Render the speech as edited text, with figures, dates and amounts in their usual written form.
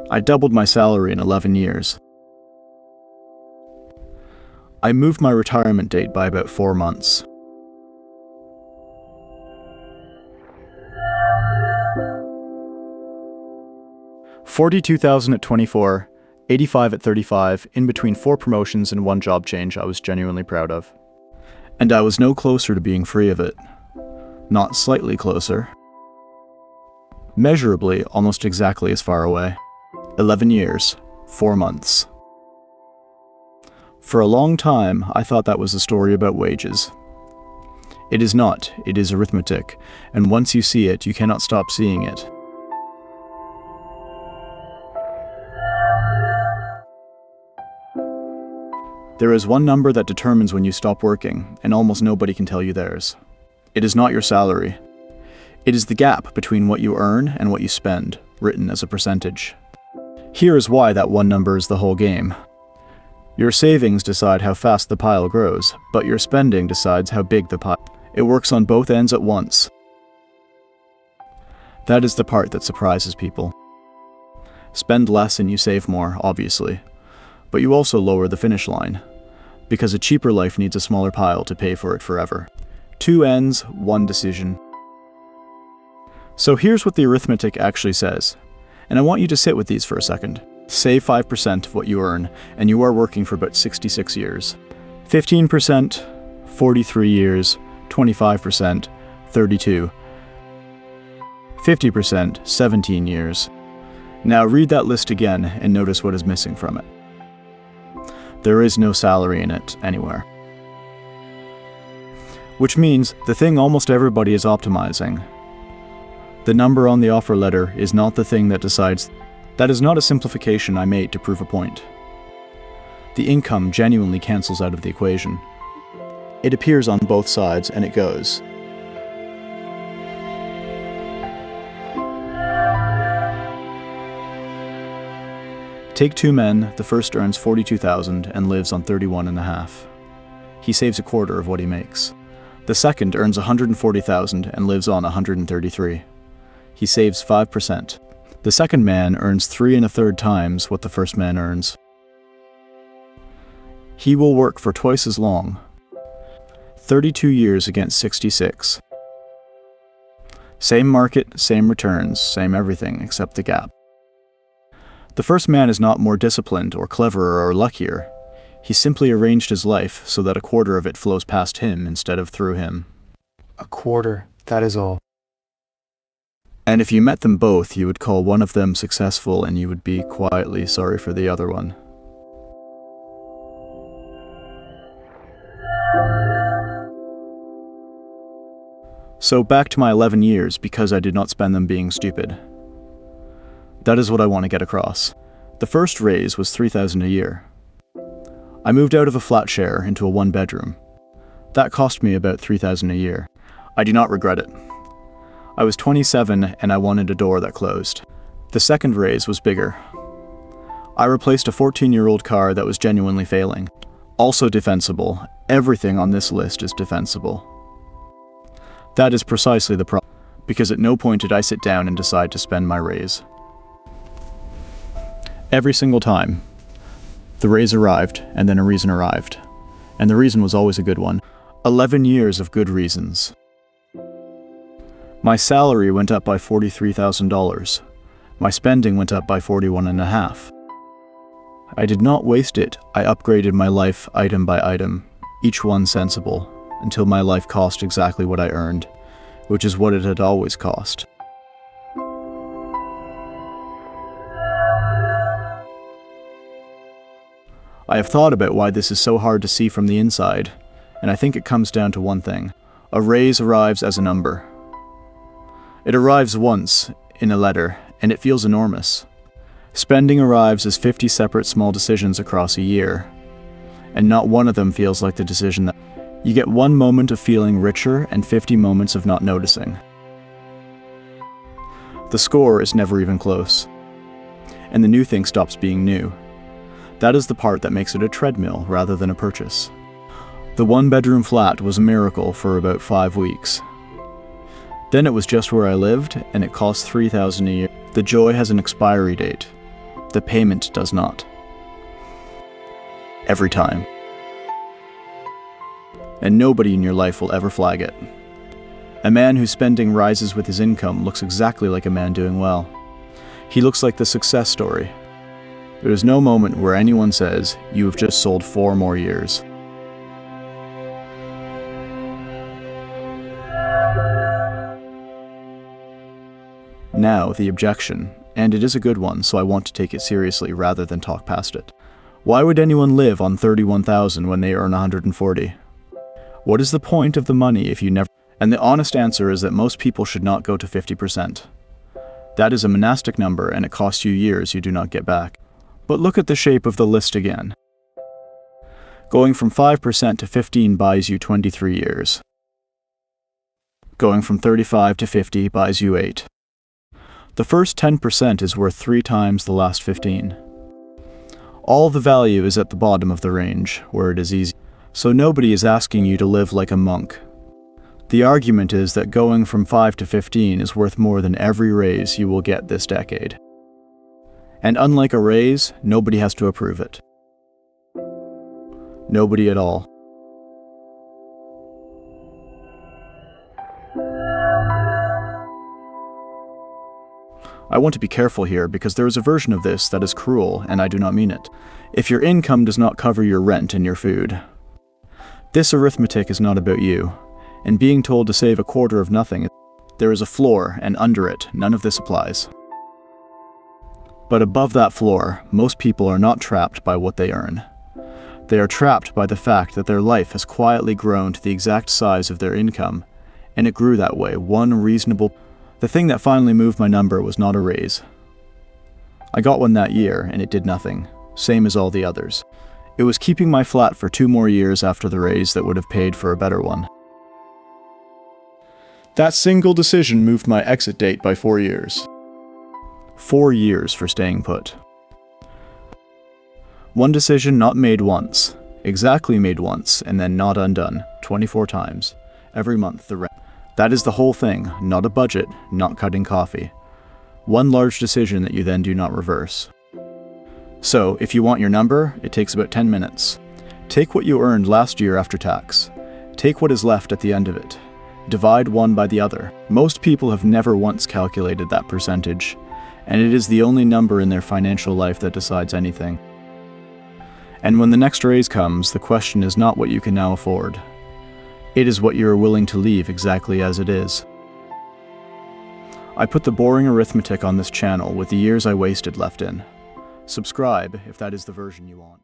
I doubled my salary in 11 years. I moved my retirement date by about 4 months. $42,000 at 24, 85 at 35, in between 4 promotions and 1 job change I was genuinely proud of. And I was no closer to being free of it. Not slightly closer. Measurably, almost exactly as far away. 11 years, 4 months. For a long time, I thought that was a story about wages. It is not, it is arithmetic, and once you see it, you cannot stop seeing it. There is one number that determines when you stop working, and almost nobody can tell you theirs. It is not your salary. It is the gap between what you earn and what you spend, written as a percentage. Here is why that one number is the whole game. Your savings decide how fast the pile grows, but your spending decides how big the pile. It works on both ends at once. That is the part that surprises people. Spend less and you save more, obviously. But you also lower the finish line, because a cheaper life needs a smaller pile to pay for it forever. 2 ends, 1 decision. So here's what the arithmetic actually says, and I want you to sit with these for a second. Save 5% of what you earn, and you are working for about 66 years. 15%, 43 years, 25%, 32. 50%, 17 years. Now read that list again and notice what is missing from it. There is no salary in it anywhere. Which means the thing almost everybody is optimizing. The number on the offer letter is not the thing that decides. That is not a simplification I made to prove a point. The income genuinely cancels out of the equation. It appears on both sides and it goes. Take 2 men, the first earns $42,000 and lives on $31.5. He saves a quarter of what he makes. The second earns $140,000 and lives on $133. He saves 5%. The second man earns 3 1/3 times what the first man earns. He will work for twice as long. 32 years against 66. Same market, same returns, same everything except the gap. The first man is not more disciplined or cleverer or luckier. He simply arranged his life so that a quarter of it flows past him instead of through him. A quarter, that is all. And if you met them both, you would call one of them successful and you would be quietly sorry for the other one. So back to my 11 years because I did not spend them being stupid. That is what I want to get across. The first raise was $3,000 a year. I moved out of a flat share into a 1-bedroom. That cost me about $3,000 a year. I do not regret it. I was 27 and I wanted a door that closed. The second raise was bigger. I replaced a 14-year-old car that was genuinely failing. Also defensible. Everything on this list is defensible. That is precisely the problem, because at no point did I sit down and decide to spend my raise. Every single time, the raise arrived, and then a reason arrived. And the reason was always a good one. 11 years of good reasons. My salary went up by $43,000. My spending went up by $41.5. I did not waste it. I upgraded my life item by item, each one sensible, until my life cost exactly what I earned, which is what it had always cost. I have thought about why this is so hard to see from the inside, and I think it comes down to one thing. A raise arrives as a number. It arrives once, in a letter, and it feels enormous. Spending arrives as 50 separate small decisions across a year, and not one of them feels like the decision that... You get one moment of feeling richer and 50 moments of not noticing. The score is never even close, and the new thing stops being new. That is the part that makes it a treadmill rather than a purchase. The 1-bedroom flat was a miracle for about 5 weeks. Then it was just where I lived, and it cost $3,000 a year. The joy has an expiry date. the payment does not. Every time. And nobody in your life will ever flag it. A man whose spending rises with his income looks exactly like a man doing well. He looks like the success story. There is no moment where anyone says, "You have just sold 4 more years." Now, the objection, and it is a good one, so I want to take it seriously rather than talk past it. Why would anyone live on 31,000 when they earn 140? What is the point of the money if you never... And the honest answer is that most people should not go to 50%. That is a monastic number and it costs you years you do not get back. But look at the shape of the list again. Going from 5% to 15 buys you 23 years. Going from 35 to 50 buys you 8. The first 10% is worth 3 times the last 15. All the value is at the bottom of the range, where it is easy. So nobody is asking you to live like a monk. The argument is that going from 5 to 15 is worth more than every raise you will get this decade. And unlike a raise, nobody has to approve it. Nobody at all. I want to be careful here because there is a version of this that is cruel and I do not mean it. If your income does not cover your rent and your food. This arithmetic is not about you, and being told to save a quarter of nothing, there is a floor and under it, none of this applies. But above that floor, most people are not trapped by what they earn. They are trapped by the fact that their life has quietly grown to the exact size of their income, and it grew that way, one reasonable... The thing that finally moved my number was not a raise. I got one that year, and it did nothing, same as all the others. It was keeping my flat for 2 more years after the raise that would have paid for a better one. That single decision moved my exit date by 4 years. 4 years for staying put. One decision not made once, exactly made once, and then not undone, 24 times. Every month the rent. That is the whole thing, not a budget, not cutting coffee. One large decision that you then do not reverse. So, if you want your number, it takes about 10 minutes. Take what you earned last year after tax. Take what is left at the end of it. Divide one by the other. Most people have never once calculated that percentage, and it is the only number in their financial life that decides anything. And when the next raise comes, the question is not what you can now afford. It is what you are willing to leave exactly as it is. I put the boring arithmetic on this channel with the years I wasted left in. Subscribe if that is the version you want.